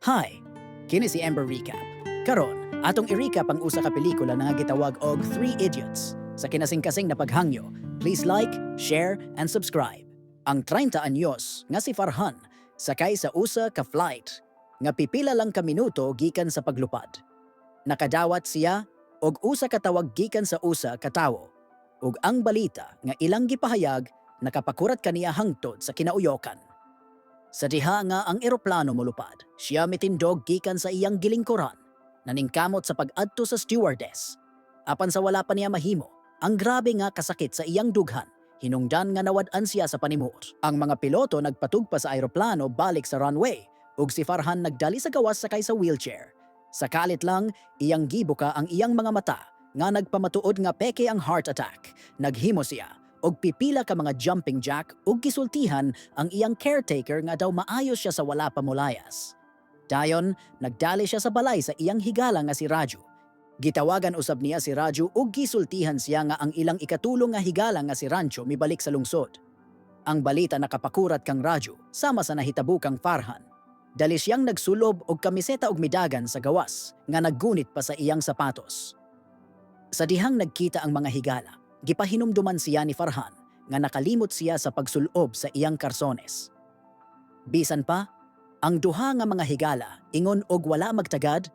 Hi! Kini si Ember Recap. Karon, atong i-recap ang usa ka pelikula nga gitawag og Three Idiots. Sa kinasing-kasing na paghangyo, please like, share, and subscribe. Ang 30 anyos nga si Farhan sakay sa usa ka flight nga pipila lang ka minuto gikan sa paglupad. Nakadawat siya og usa ka tawag gikan sa usa ka tawo. Ug ang balita nga ilang gipahayag nakapakurat kaniya hangtod sa kinauyokan. Sa diha nga ang eroplano molupad, siya mitindog gikan sa iyang gilingkuran, naningkamot sa pag-adto sa stewardess. Apan sa wala pa niya mahimo, ang grabe nga kasakit sa iyang dughan, hinungdan nga nawad-an siya sa panimuot. Ang mga piloto nagpatugpa sa eroplano balik sa runway, ug si Farhan nagdali sa gawas sakay sa wheelchair. Sa kalit lang, iyang gibuka ang iyang mga mata, nga nagpamatuod nga peke ang heart attack. Naghimo siya og pipila ka mga jumping jack ug gisultihan ang iyang caretaker nga daw maayos siya sa wala pa molayas. Dayon, nagdali siya sa balay sa iyang higala nga si Raju. Gitawagan usab niya si Raju ug gisultihan siya nga ang ilang ikatulong nga higala nga si Rancho mibalik sa lungsod. Ang balita nakapakurat kang Raju sama sa nahitabo kang Farhan. Dali siyang nagsulob og kamiseta ug midagan sa gawas nga naggunit pa sa iyang sapatos. Sa dihang nagkita ang mga higala, gipahinumduman siya ni Farhan nga nakalimot siya sa pagsulob sa iyang karsones. Bisan pa, ang duha nga mga higala ingon og wala magtagad.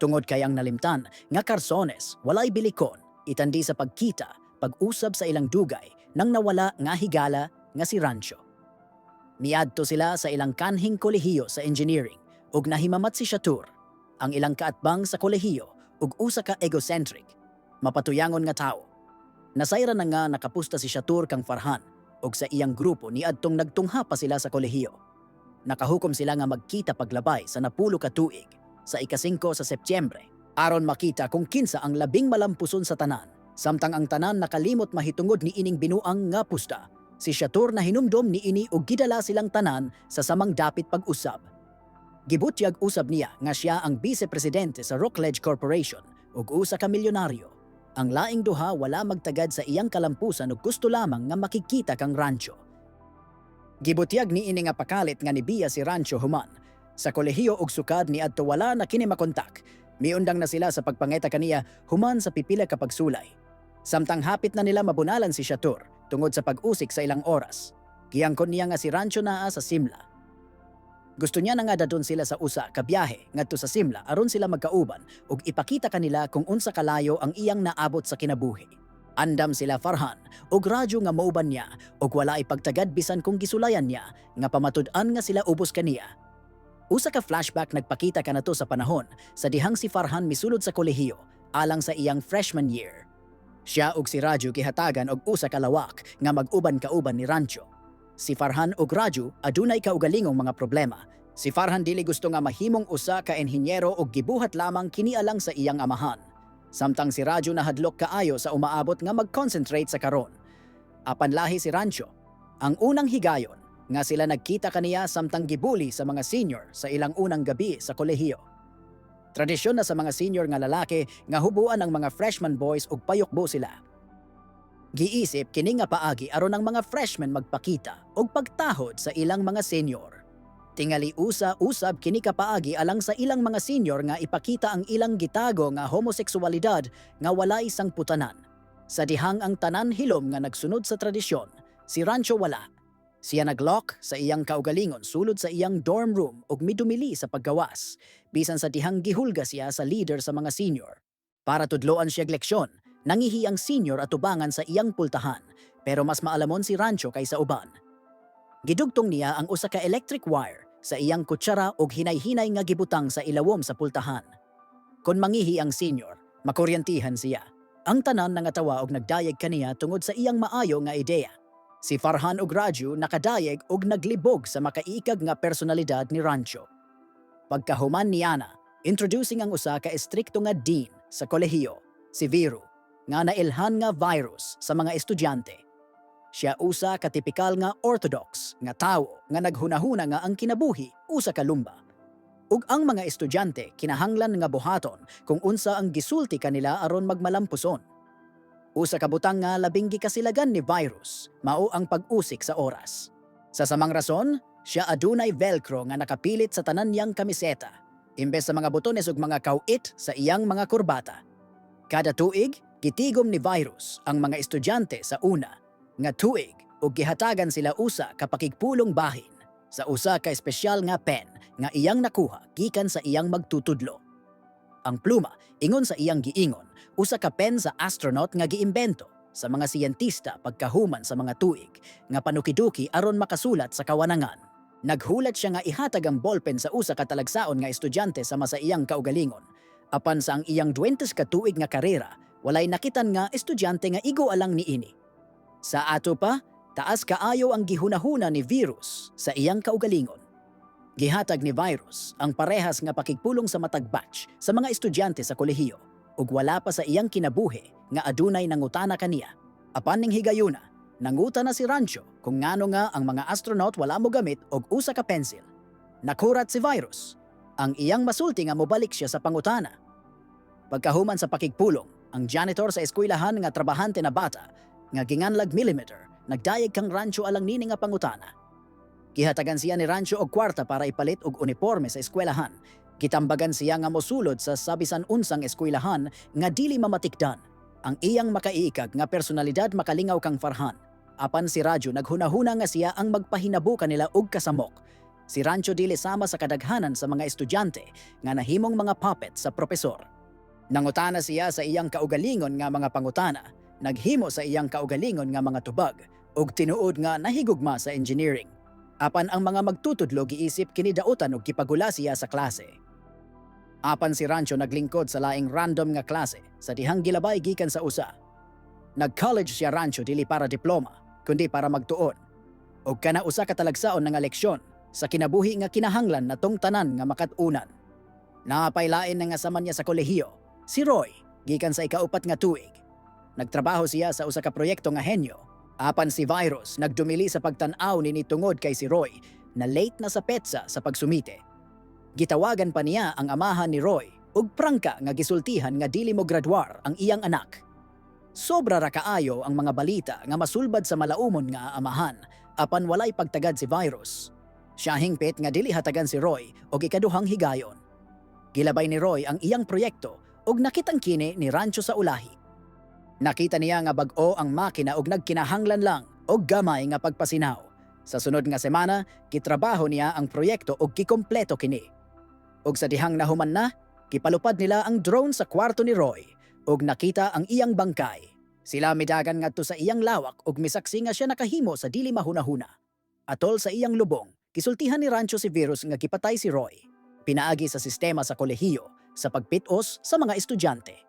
Tungod kay ang nalimtan nga karsones walay bilikon, itandi sa pagkita, pag-usab sa ilang dugay nang nawala nga higala nga si Rancho. Miadto sila sa ilang kanhing kolehiyo sa engineering ug nahimamat si Shatur, ang ilang kaatbang sa kolehiyo ug usa ka egocentric, mapatuyangon nga tawo. Nasayra na nga nakapusta si Shatur kang Farhan ug sa iyang grupo niadtong nagtungha pa sila sa kolehiyo. Nakahukom sila nga magkita paglabay sa napulo ka tuig sa ika-5 sa Setyembre aron makita kung kinsa ang labing malampuson sa tanan. Samtang ang tanan nakalimot mahitungod ni ining binuang nga pusta, si Shatur na hinumdom ni ini og gidala silang tanan sa samang dapit pag-usab. Gibutyag usab niya nga siya ang vice-presidente sa Rockledge Corporation ug usa ka milyonaryo. Ang laing duha wala magtagad sa iyang kalampusan ug gusto lamang nga makikita kang Rancho. Gibutyag ni ini nga pakalit nga nibiya si Rancho human. Sa kolehiyo ug sukad ni adto wala na kini makontak. Miundang na sila sa pagpangeta kaniya human sa pipila ka pagsulay. Samtang hapit na nila mabunalan si Shatur tungod sa pag-usik sa ilang oras. Giyangkon niya nga si Rancho naa sa Simla. Gusto niya na nga dadon sila sa usa ka biyahe ngadto sa Simla aron sila magkauban ug ipakita kanila kung unsa kalayo ang iyang naabot sa kinabuhi. Andam sila Farhan ug Raju nga mauban niya ug wala ipagtagad bisan kung gisulayan niya nga pamatud-an nga sila ubos kaniya. Usa ka flashback nagpakita kanato sa panahon sa dihang si Farhan misulod sa kolehiyo alang sa iyang freshman year. Siya ug si Raju gihatagan og usa ka lawak nga mag-uban-kauban ni Rancho. Si Farhan ug Raju adunay kaugalingong mga problema. Si Farhan dili gusto nga mahimong usa ka enhinyero ug gibuhat lamang kini alang sa iyang amahan. Samtang si Raju nahadlok kaayo sa umaabot nga mag-concentrate sa karon. Apan lahi si Rancho, ang unang higayon nga sila nagkita kaniya samtang gibuli sa mga senior sa ilang unang gabi sa kolehiyo. Tradisyon na sa mga senior nga lalaki nga hubuan ang mga freshman boys ug payukbo sila. Giisip kini nga paagi aron ang mga freshmen magpakita og pagtahod sa ilang mga senior. Tingali usa-usab kini ka paagi alang sa ilang mga senior nga ipakita ang ilang gitago nga homoseksualidad nga wala isang putanan. Sa dihang ang tanan hilom nga nagsunod sa tradisyon, si Rancho wala. Siya naglock sa iyang kaugalingon sulod sa iyang dorm room ug midumili sa paggawas, bisan sa dihang gihulga siya sa leader sa mga senior. Para tudloan siya leksyon, nangihi ang senior atubangan sa iyang pultahan, pero mas maalamon si Rancho kaysa uban. Gidugtong niya ang usa ka electric wire sa iyang kutsara ug hinay-hinay nga gibutang sa ilawom sa pultahan. Kon mangihi ang senior, makuryantihan siya. Ang tanan nangatawa og nagdayeg kaniya tungod sa iyang maayo nga ideya. Si Farhan ug Raju nakadayeg og naglibog sa makaiikag nga personalidad ni Rancho. Pagkahuman ni Ana, introducing ang usa ka estrikto nga dean sa kolehiyo, si Viru, nga nailhan nga virus sa mga estudyante. Siya usa ka tipikal nga orthodox nga tawo nga naghunahuna nga ang kinabuhi usa ka lumba. Ug ang mga estudyante kinahanglan nga buhaton kung unsa ang gisulti kanila aron magmalampuson. Usa ka butang nga labing gikasilagan ni virus, mao ang pag-usik sa oras. Sa samang rason, siya adunay velcro nga nakapilit sa tanan niyang kamiseta, imbes sa mga botones ug mga kawit sa iyang mga kurbata. Kada tuig, gitigom ni Virus ang mga estudyante sa una nga tuig ug gihatagan sila usa ka pakigpulong bahin sa usa ka espesyal nga pen nga iyang nakuha gikan sa iyang magtutudlo. Ang pluma, ingon sa iyang giingon, usa ka pen sa astronaut nga giimbento sa mga siyentista pagkahuman sa mga tuig nga panukiduki aron makasulat sa kawanangan. Naghulat siya nga ihatag ang ballpen sa usa ka talagsaon nga estudyante sama sa iyang kaugalingon. Apan sa ang iyang 20 ka tuig nga karera, walay nakitan nga estudyante nga igo alang niini. Sa ato pa, taas kaayo ang gihunahuna ni Virus sa iyang kaugalingon. Gihatag ni Virus ang parehas nga pakigpulong sa matag batch sa mga estudyante sa kolehiyo ug wala pa sa iyang kinabuhi nga adunay nangutana kaniya. Apan ning higayuna, nangutana si Rancho kung ngano nga ang mga astronaut wala mo gamit og usa ka pencil. Nakurat si Virus. Ang iyang masulti nga mobalik siya sa pangutana. Pagkahuman sa pakigpulong, ang janitor sa eskwelahan nga trabahante na bata nga ginganlag millimeter nagdayeg kang Rancho alang nini nga pangutana. Gihatagan siya ni Rancho og kwarta para ipalit og uniforme sa eskwelahan. Gitambagan siya nga mosulod sa sabisan unsang eskwelahan nga dili mamatikdan. Ang iyang makaiikag nga personalidad makalingaw kang Farhan. Apan si Radyo naghunahuna nga siya ang magpahinabo kanila og kasamok. Si Rancho dili sama sa kadaghanan sa mga estudyante nga nahimong mga puppet sa propesor. Nangutana siya sa iyang kaugalingon nga mga pangutana, naghimo sa iyang kaugalingon nga mga tubag, ug tinuod nga nahigugma sa engineering. Apan ang mga magtutudlo giisip kini dautan og gipagula siya sa klase. Apan si Rancho naglingkod sa laing random nga klase sa dihang gilabay gikan sa usa. Nag-college siya Rancho dili para diploma, kundi para magtuon. Og kana usa ka talagsaon nga leksyon sa kinabuhi nga kinahanglan natong tanan nga makatunan. Napaylain na nga saman niya sa kolehiyo, si Roy, gikan sa ikaupat nga tuig. Nagtrabaho siya sa usa ka proyekto nga henyo. Apan si Virus nagdumili sa pagtan-aw ni tungod kay si Roy na late na sa petsa sa pagsumite. Gitawagan pa niya ang amahan ni Roy ug prangka nga gisultihan nga dili mo graduar ang iyang anak. Sobra ra kaayo ang mga balita nga masulbad sa malaumon nga amahan apan walay pagtagad si Virus. Siya hingpit nga dili hatagan si Roy og ikaduhang higayon. Gilabay ni Roy ang iyang proyekto ug nakitang kini ni Rancho sa ulahi. Nakita niya nga bag-o ang makina ug nagkinahanglan lang og gamay nga pagpasinaw. Sa sunod nga semana, kitrabaho niya ang proyekto ug gikompleto kini. Ug sa dihang nahuman na, kipalupad nila ang drone sa kwarto ni Roy ug nakita ang iyang bangkay. Sila midagan ngadto sa iyang lawak ug misaksi nga siya nakahimo sa dili mahunahuna. Atol sa iyang lubong, kisultihan ni Rancho si Virus nga gipatay si Roy. Pinaagi sa sistema sa kolehiyo sa pagpitos sa mga estudyante.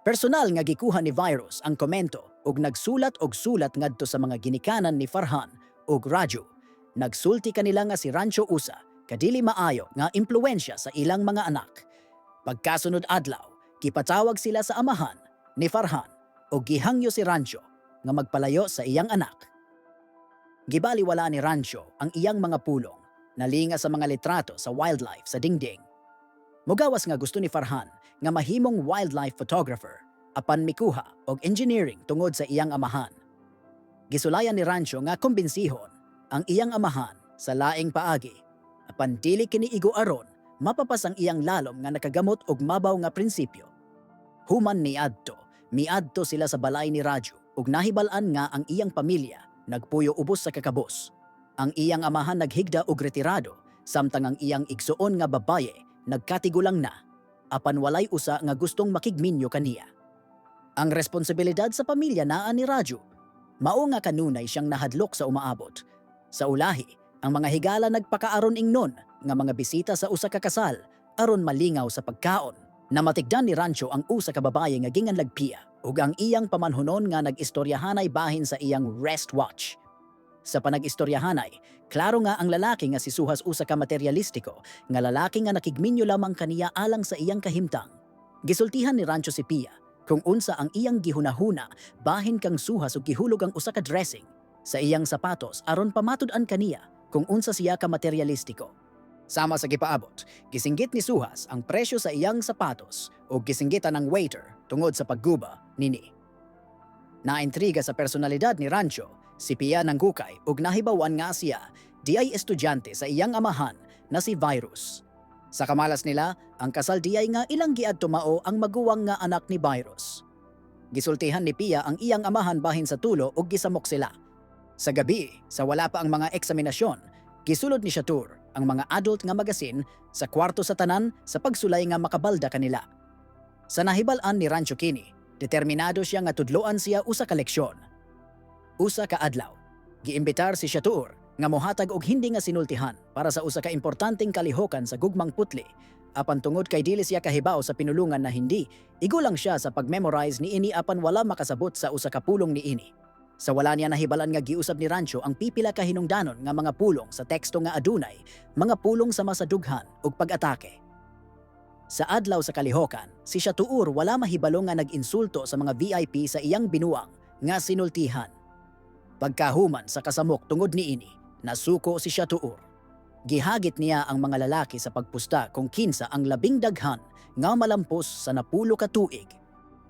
Personal nga gikuha ni Virus ang komento ug nagsulat og sulat ngadto sa mga ginikanan ni Farhan ug Raju. Nagsulti kanila nga si Rancho usa kadili maayo nga impluwensya sa ilang mga anak. Pagkasunod adlaw, gipatawag sila sa amahan ni Farhan ug gihangyo si Rancho nga magpalayo sa iyang anak. Gibaliwala ni Rancho ang iyang mga pulong, nalinga sa mga litrato sa wildlife sa dingding. Mugawas nga gusto ni Farhan nga mahimong wildlife photographer apan mikuha og engineering tungod sa iyang amahan. Gisulayan ni Rancho nga kumbensihon ang iyang amahan sa laing paagi apan dili kini igo aron mapapas ang iyang lalom nga nakagamot og mabaw nga prinsipyo. Human miadto sila sa balay ni Raju ug nahibal-an nga ang iyang pamilya nagpuyo ubos sa kakabos. Ang iyang amahan naghigda og retirado samtang ang iyang igsuon nga babaye nagkatigulang na. Apan walay usa nga gustong makigminyo kaniya. Ang responsibilidad sa pamilya naa ni Raju. Mao nga kanunay siyang nahadlok sa umaabot. Sa ulahi, ang mga higala nagpakaaron ingnon nga mga bisita sa usa ka kasal aron malingaw sa pagkaon. Namatigdan ni Rancho ang usa ka babaye nga ginganlagpiya ug ang iyang pamanhunon nga nag-istoryahanay bahin sa iyang wristwatch. Sa panag-istoryahanay, klaro nga ang lalaki nga si Suhas usa ka materialistiko nga lalaki nga nakigminyo lamang kaniya alang sa iyang kahimtang. Gisultihan ni Rancho si Pia kung unsa ang iyang gihunahuna bahin kang Suhas ug gihulog ang usa ka dressing sa iyang sapatos aron pamatud-an kaniya kung unsa siya ka materialistiko. Sama sa gipaabot, gisinggit ni Suhas ang presyo sa iyang sapatos ug gisinggitan ng waiter tungod sa pagguba nini. Naintriga sa personalidad ni Rancho, si Pia nanggukay ug nahibawan nga siya di ay estudyante sa iyang amahan na si Virus. Sa kamalas nila, ang kasal di ay nga ilang giad tumao ang maguwang nga anak ni Virus. Gisultihan ni Pia ang iyang amahan bahin sa tulo ug gisamok sila. Sa gabi, sa wala pa ang mga eksaminasyon, gisulod ni Shatur ang mga adult nga magasin sa kwarto sa tanan sa pagsulay nga makabalda kanila. Sa nahibal-an ni Rancho kini, determinado siya nga tudloan siya usa ka leksyon. Usa ka adlaw, giimbitar si Shatur nga mohatag og hindi nga sinultihan para sa usa ka importanteng kalihokan sa gugmang putli, apan tungod kay dili siya kahibaw sa pinulungan na hindi, igulang siya sa pag-memorize ni ini apan wala makasabot sa usa ka pulong ni ini. Sa wala niya nahibalan nga giusab ni Rancho ang pipila ka hinungdanon nga mga pulong sa teksto nga adunay, mga pulong sa masadughan ug pag-atake. Sa adlaw sa kalihokan, si Shatur wala mahibalo nga nag-insulto sa mga VIP sa iyang binuang nga sinultihan. Pagkahuman sa kasamok tungod ni ini, nasuko si Shatur. Gihagit niya ang mga lalaki sa pagpusta kung kinsa ang labing daghan nga malampos sa napulo ka tuig.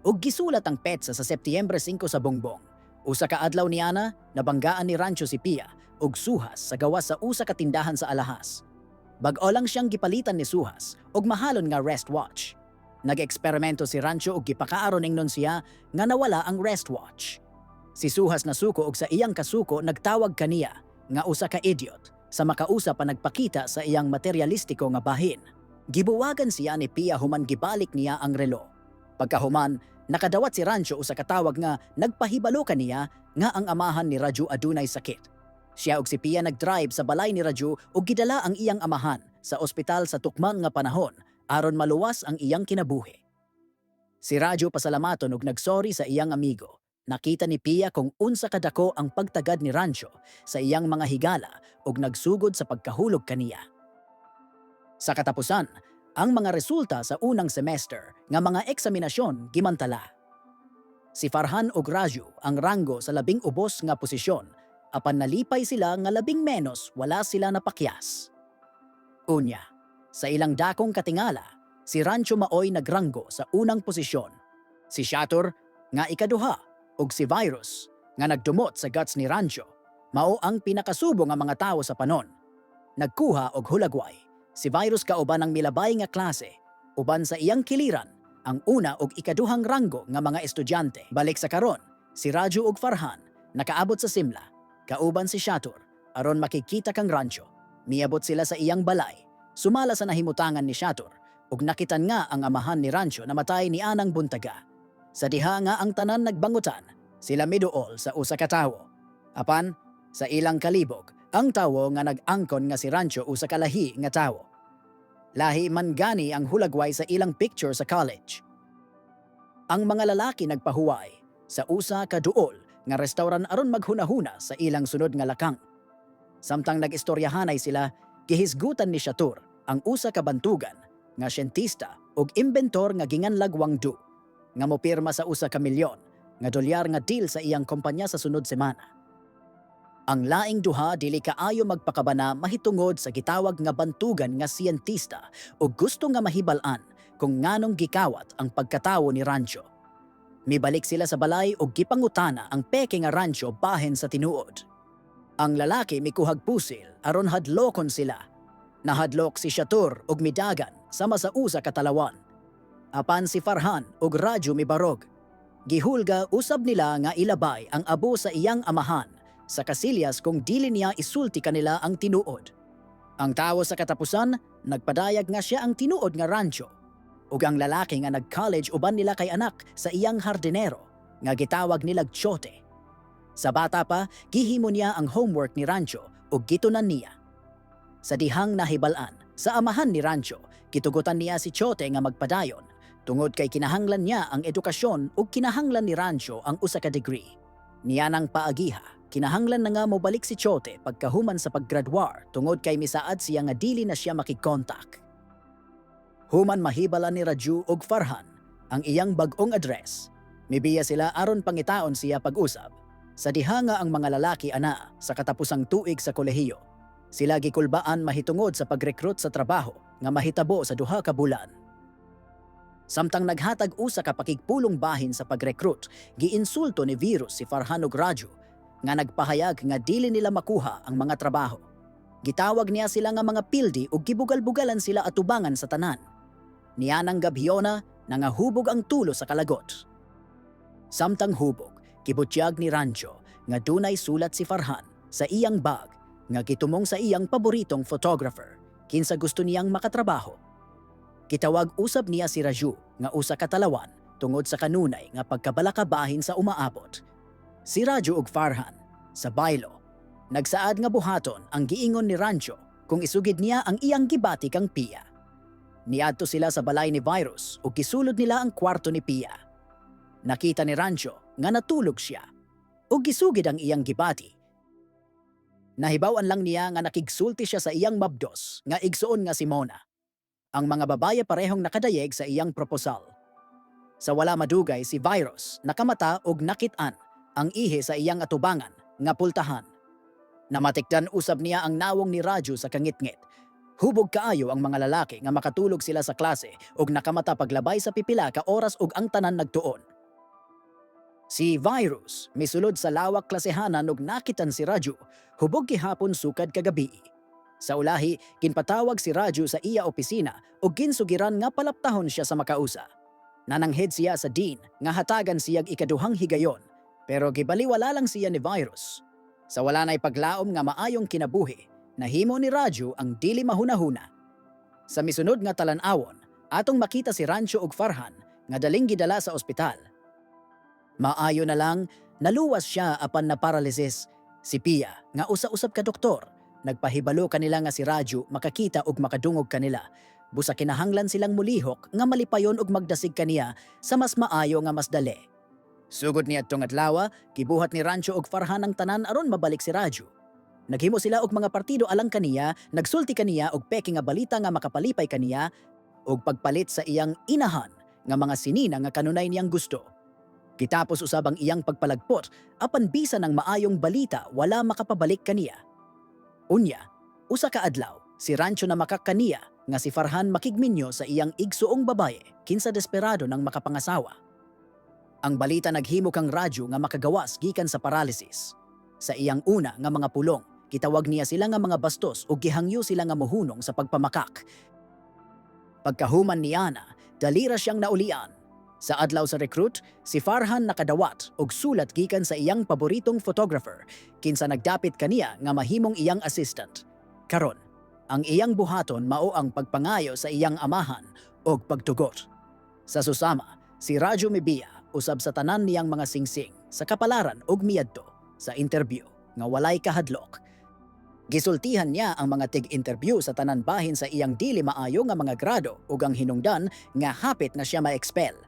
Ug gisulat ang petsa sa Setyembre 5 sa Bongbong. Usa ka adlaw niana, nabanggaan ni Rancho si Pia ug Suhas sa gawas sa usa ka tindahan sa alahas. Bag-o lang siyang gipalitan ni Suhas ug mahalon nga wristwatch. Nag-eksperimento si Rancho ug gipakaaron ingnon siya nga nawala ang wristwatch. Si Suhas nasuko ug sa iyang kasuko nagtawag kaniya nga usa ka idiot sa makausa pa nagpakita sa iyang materialistiko nga bahin. Gibuwagan siya ni Pia human gibalik niya ang relo. Pagkahuman, nakadawat si Rancho usa ka tawag nga nagpahibalo kaniya nga ang amahan ni Raju adunay sakit. Siya ug si Pia nagdrive sa balay ni Raju ug gidala ang iyang amahan sa ospital sa tukmang nga panahon aron maluwas ang iyang kinabuhi. Si Raju pasalamaton ug nagsorry sa iyang amigo. Nakita ni Pia kung unsa kadako ang pagtagad ni Rancho sa iyang mga higala ug nagsugod sa pagkahulog kaniya. Sa katapusan, ang mga resulta sa unang semester nga mga eksaminasyon gimantala. Si Farhan ug Raju ang ranggo sa labing ubos nga posisyon, apan nalipay sila nga labing menos wala sila napakyas. Unya, sa ilang dakong katingala, si Rancho maoy nagranggo sa unang posisyon. Si Shatur nga ikaduha ug si Virus nga nagdumot sa guts ni Rancho mao ang pinakasubo nga mga tawo sa panon. Nagkuha og hulagway. Si Virus kauban ang milabay nga klase, uban sa iyang kiliran ang una ug ikaduhang ranggo nga mga estudyante. Balik sa karon, si Raju ug Farhan nakaabot sa Simla, kauban si Shatur aron makikita kang Rancho. Miabot sila sa iyang balay, sumala sa nahimutangan ni Shatur ug nakitan nga ang amahan ni Rancho namatay ni anang buntaga. Sa diha nga ang tanan nagbangutan, sila miduol sa usa ka tawo. Apan, sa ilang kalibog, ang tawo nga nag-angkon nga si Rancho usa ka lahi nga tawo. Lahi man gani ang hulagway sa ilang picture sa college. Ang mga lalaki nagpahuway sa usa ka duol nga restauran aron maghunahuna sa ilang sunod nga lakang. Samtang nag-istoryahanay sila, gihisgutan ni Shatur ang usa ka bantugan nga siyentista ug inventor nga ginganlag Wangdu nga mopirma sa usa ka milyon nga dolyar nga deal sa iyang kompanya sa sunod semana. Ang laing duha dili kaayo magpakabana mahitungod sa gitawag nga bantugan nga siyentista ug gusto nga mahibal-an kung nganong gikawat ang pagkatawo ni Rancho. Mibalik sila sa balay ug gipangutana ang peke nga Rancho bahin sa tinuod. Ang lalaki mikuhag pusil aron hadlokon sila. Nahadlok si Shatur ug midagan sama sa usa ka talawan. Apan si Farhan ug Raju mibarog. Gihulga usab nila nga ilabay ang abo sa iyang amahan sa kasilyas kung dili niya isulti kanila ang tinuod. Ang tawo sa katapusan, nagpadayag nga siya ang tinuod nga Rancho. Ug ang lalaki nga nag-college uban nila kay anak sa iyang hardinero, nga gitawag nilag Chote. Sa bata pa, gihimo niya ang homework ni Rancho ug gitunan niya. Sa dihang nahibalan, sa amahan ni Rancho, gitugutan niya si Chote nga magpadayon, tungod kay kinahanglan niya ang edukasyon ug kinahanglan ni Rancho ang usa ka degree. Niya nang paagiha, kinahanglan na nga mobalik si Chote pagkahuman sa paggraduar tungod kay misaad siya nga dili na siya makikontak. Human mahibala ni Raju ug Farhan ang iyang bag-ong address. Mibiya sila aron pangitaon siya pag-usab. Sa diha nga ang mga lalaki ana sa katapusang tuig sa kolehiyo, sila gikulbaan mahitungod sa pag-recruit sa trabaho nga mahitabo sa duha ka bulan. Samtang naghatag usa ka pakigpulong bahin sa pag-recruit, giinsulto ni Virus si Farhan ug Raju nga nagpahayag nga dili nila makuha ang mga trabaho. Gitawag niya sila nga mga pildi ug gibugal-bugalan sila atubangan sa tanan. Niya nang gabhiyona nangahubog ang tulo sa kalagot. Samtang hubog, gibutyag ni Rancho nga dunay sulat si Farhan sa iyang bag nga gitumong sa iyang paboritong photographer kinsa gusto niyang makatrabaho. Kitawag usab niya si Raju nga usa ka talawan tungod sa kanunay nga pagkabalakabahin sa umaabot. Si Raju ug Farhan sa baylo nagsaad nga buhaton ang giingon ni Rancho kung isugid niya ang iyang gibati kang Pia. Niadto sila sa balay ni Virus ug gisulod nila ang kwarto ni Pia. Nakita ni Rancho nga natulog siya ug gisugid ang iyang gibati. Nahibawan lang niya nga nakigsulti siya sa iyang mabdos nga igsuon nga si Mona. Ang mga babaye parehong nakadayeg sa iyang proposal. Sa wala madugay si Virus nakamata ug nakit-an ang ihi sa iyang atubangan nga pultahan. Namatikdan usab niya ang nawong ni Raju sa kangitngit. Hubog kaayo ang mga lalaki nga makatulog sila sa klase ug nakamata paglabay sa pipila ka oras ug ang tanan nagtuon. Si Virus misulod sa lawak klasehanan ug nakitan si Raju hubog gihapon sukad kagabi. Sa ulahi, ginpatawag si Raju sa iya opisina ug ginsugiran nga palaptahon siya sa makausa. Nananghid siya sa dean nga hatagan siyag ikaduhang higayon pero gibaliwala lang siya ni Virus. Sa wala na'y paglaom nga maayong kinabuhi, nahimo ni Raju ang dili mahunahuna. Sa misunod nga talan-awon, atong makita si Rancho ug Farhan nga daling gidala sa ospital. Maayo na lang, naluwas siya apan na paralysis. Si Pia, nga usa-usab ka doktor, nagpahibalo kanila nga si Raju makakita ug makadungog kanila. Busa kinahanglan silang mulihok nga malipayon ug magdasig kaniya sa mas maayo nga mas dali. Sugod niya atong adlaw, gibuhat ni Rancho ug Farhan ang tanan aron mabalik si Raju. Naghimo sila og mga partido alang kaniya, nagsulti kaniya og peke nga balita nga makapalipay kaniya og pagpalit sa iyang inahan nga mga sinina nga kanunay niyang gusto. Kitapos usab ang iyang pagpalagpot apan bisan ang maayong balita wala makapabalik kaniya. Unya, usa ka adlaw, si Rancho na makakaniya nga si Farhan makigminyo sa iyang igsuong babaye kinsa desperado nang makapangasawa. Ang balita naghimo kang Raju nga makagawas gikan sa paralysis. Sa iyang una nga mga pulong, kitawag niya sila nga mga bastos ug gihangyo sila nga mohunong sa pagpamakak. Pagkahuman ni Ana, dalira siyang naulian. Sa adlaw sa recruit, si Farhan nakadawat og sulat gikan sa iyang paboritong photographer kinsa nagdapit kaniya nga mahimong iyang assistant. Karon, ang iyang buhaton mao ang pagpangayo sa iyang amahan og pagtugot. Sa susama, si Raju mibiya usab sa tanan niyang mga singsing sa kapalaran ug miadto sa interview nga walay kahadlok. Gisultihan niya ang mga tig-interview sa tanan bahin sa iyang dili maayo nga mga grado ug ang hinungdan nga hapit na siya ma-expel.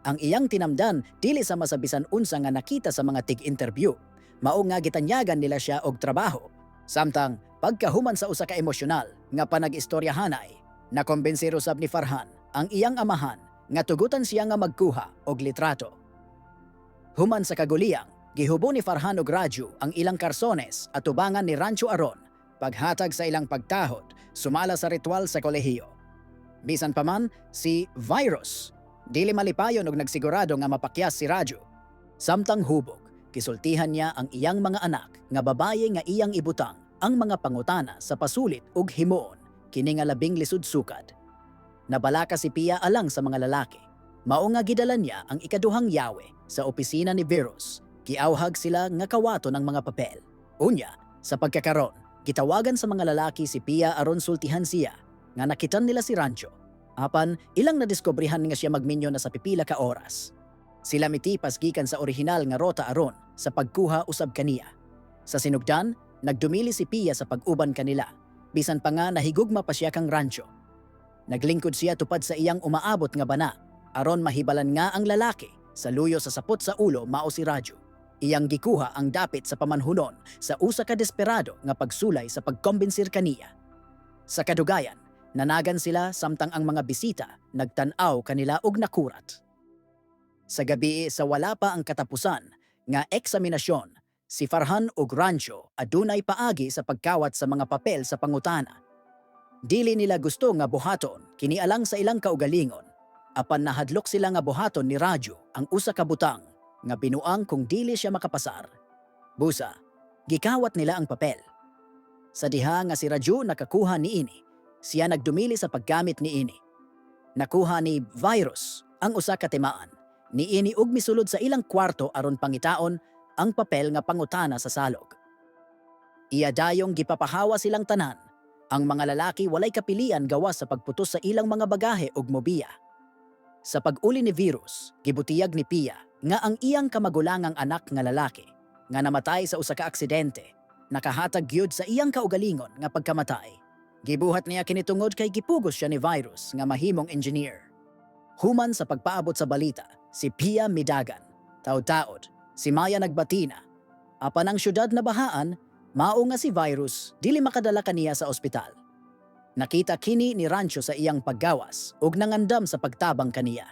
Ang iyang tinamdan dili sa masabisan unsa nga nakita sa mga tig-interview. Mao nga gitanyagan nila siya og trabaho. Samtang pagkahuman sa usa ka emosyonal nga panag-istoryahanay, nakombensir usab ni Farhan ang iyang amahan nga tugutan siya nga magkuha og litrato. Human sa kaguliyang, gihubo ni Farhan og Raju ang ilang karsones at tubangan ni Rancho aron paghatag sa ilang pagtahod sumala sa ritual sa kolehiyo. Bisan pa man si Virus, dili malipayon og nagsigurado nga mapakyas si Raju. Samtang hubog, kisultihan niya ang iyang mga anak nga babaye nga iyang ibutang ang mga pangutana sa pasulit ug himuon kini nga labing lisud sukad. Nabalaka si Pia alang sa mga lalaki. Mao nga gidala niya ang ikaduhang yawe sa opisina ni Virus. Giawhag sila nga kawaton ang mga papel. Unya, sa pagkakaron, gitawagan sa mga lalaki si Pia aron sultihan siya nga nakitan nila si Rancho. Apan, ilang nadiskubrihan nga siya magminyo na sa pipila ka oras. Sila mitipas gikan sa orihinal nga rota aron sa pagkuha usab kaniya. Sa sinugdan, nagdumili si Pia sa pag-uban kanila. Bisan pa nga nahigugma pa siya kang Rancho. Naglingkod siya tupad sa iyang umaabot nga bana aron mahibalan nga ang lalaki sa luyo sa sapot sa ulo mao si Raju. Iyang gikuha ang dapit sa pamanhunon sa usa ka desperado nga pagsulay sa pagkombensir kaniya. Sa kadugayan, nanagan sila samtang ang mga bisita nagtan-aw kanila og nakurat. Sa gabi sa wala pa ang katapusan nga eksaminasyon, si Farhan ug Rancho adunay paagi sa pagkawat sa mga papel sa pangutana. Dili nila gusto nga buhaton kini alang sa ilang kaugalingon. Apan nahadlok sila nga buhaton ni Raju ang usa ka butang nga binuang kung dili siya makapasar. Busa, gikawat nila ang papel. Sa diha nga si Raju nakakuha niini, siya nagdumili sa paggamit niini. Nakuha ni Virus ang usa ka timaan. Niini ug misulod sa ilang kwarto aron pangitaon ang papel nga pangutana sa salog. Iya dayong gipapahawa silang tanan. Ang mga lalaki walay kapilian gawas sa pagputos sa ilang mga bagahe ug mobiya. Sa pag-uli ni Virus, gibutiyag ni Pia nga ang iyang kamagulangang anak nga lalaki nga namatay sa usa ka aksidente, nakahatag gyud sa iyang kaugalingon nga pagkamatay. Gibuhat niya kinitungod kay gipugos siya ni Virus nga mahimong engineer. Human sa pagpaabot sa balita, si Pia midagan, taod-taod, si Maya nagbatina. Apan ang syudad na bahaan, mao nga si Virus dili makadala kaniya sa ospital. Nakita kini ni Rancho sa iyang paggawas ug nangandam sa pagtabang kaniya.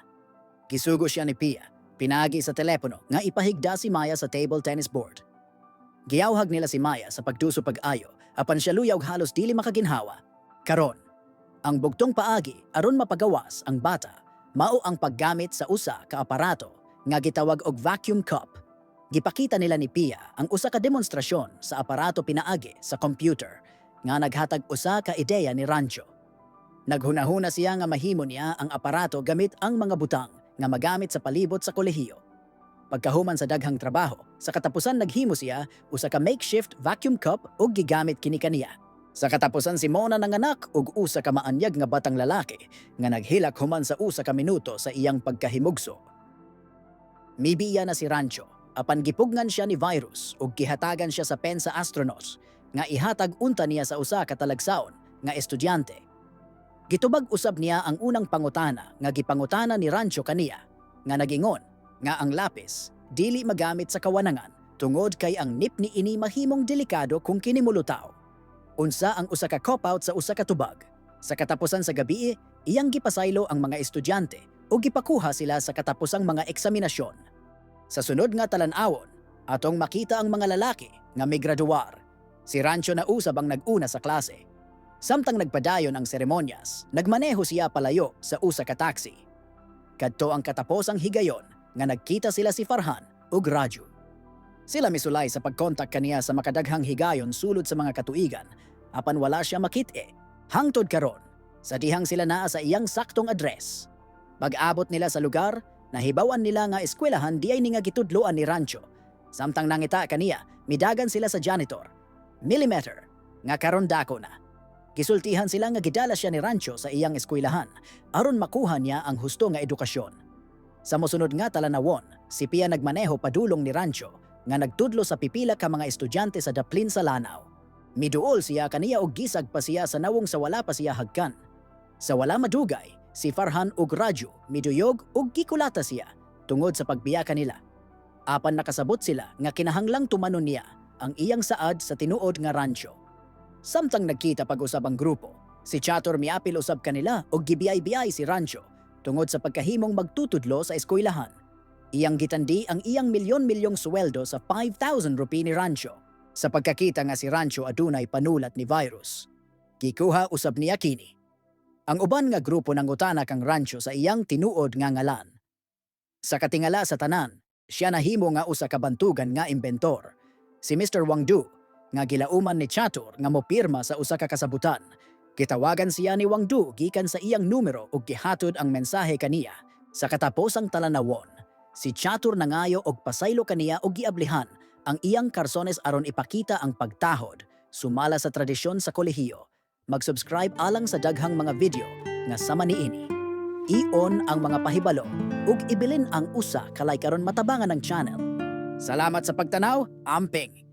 Gisugo siya ni Pia, pinagi sa telepono nga ipahigda si Maya sa table tennis board. Giyawhag nila si Maya sa pagduso pag-ayo apan siya luyaw halos dili makaginhawa. Karon, ang bugtong paagi aron mapagawas ang bata mao ang paggamit sa usa ka aparato nga gitawag og vacuum cup. Gipakita nila ni Pia ang usa ka demonstrasyon sa aparato pinaagi sa computer nga naghatag usa ka ideya ni Rancho. Naghunahuna siya nga mahimo niya ang aparato gamit ang mga butang nga magamit sa palibot sa kolehiyo. Pagkahuman sa daghang trabaho, sa katapusan naghimo siya usa ka makeshift vacuum cup ug gigamit kini kaniya. Sa katapusan si Mona nanganak ug usa ka maanyag nga batang lalaki nga naghilak human sa usa ka minuto sa iyang pagkahimugso. Mibiya na si Rancho apan gipugngan siya ni Virus ug gihatagan siya sa pensa astronauts nga ihatag unta niya sa usa ka talagsaon nga estudyante. Gitubag usab niya ang unang pangutana nga gipangutana ni Rancho kaniya nga nagingon nga ang lapis dili magamit sa kawanangan tungod kay ang nip ni ini mahimong delikado kung kinimulutaw. Unsa ang usa ka cop-out sa usa ka tubag. Sa katapusan sa gabi, iyang gipasaylo ang mga estudyante o gipakuha sila sa katapusang mga eksaminasyon. Sa sunod nga talan-awon, atong makita ang mga lalaki nga may graduar. Si Rancho na usab ang nag-una sa klase. Samtang nagpadayon ang seremonyas, nagmaneho siya palayo sa usa ka taxi. Kadto ang katapos ang higayon nga nagkita sila si Farhan ug Raju. Sila misulay sa pagkontak kaniya sa makadaghang higayon sulod sa mga katuigan, apan wala siya makit-e. Hangtod karon, sa dihang sila naa sa iyang saktong address. Pag-abot nila sa lugar, nahibawan nila nga eskwelahan diay ni nga gitudloan ni Rancho. Samtang nangita kaniya, midagan sila sa janitor. Millimeter, nga karon dako na. Gisultihan sila nga gidala siya ni Rancho sa iyang eskwelahan aron makuha niya ang husto nga edukasyon. Sa mosunod nga talanawon, si Pia nagmaneho padulong ni Rancho nga nagtudlo sa pipila ka mga estudyante sa daplin sa Lanao. Miduol siya kaniya og gisag pa siya sa nawong sa wala pa siya hagkan. Sa wala madugay, si Farhan ug Raju miduyog ug gikulata siya tungod sa pagbiya kanila. Apan nakasabot sila nga kinahanglang tumanon niya ang iyang saad sa tinuod nga rancho. Samtang nagkita pag-usab ang grupo, si Chator miapil usab kanila og gibiyay-biyay si Rancho tungod sa pagkahimong magtutudlo sa eskwelahan. Iyang gitandi ang iyang milyon-milyong sweldo sa 5,000 rupi ni Rancho. Sa pagkakita nga si Rancho adunay panulat ni Virus, gikuha usab niya kini. Ang uban nga grupo nangutana kang Rancho sa iyang tinuod nga ngalan. Sa katingala sa tanan, siya nahimo nga usa ka bantugan nga inventor. Si Mr. Wangdu, nga gilauman ni Chator nga mopirma sa usa ka kasabutan. Gitawagan siya ni Wangdu gikan sa iyang numero ug gihatod ang mensahe kaniya. Sa katapos ang talanawon, si Chator nangayo og pasaylo kaniya og giablihan ang iyang karsones aron ipakita ang pagtahod sumala sa tradisyon sa kolehiyo. Mag-subscribe alang sa daghang mga video nga sama niini. I-on ang mga pahibalo ug ibilin ang usa kalay karon matabangan ang channel. Salamat sa pagtanaw, amping!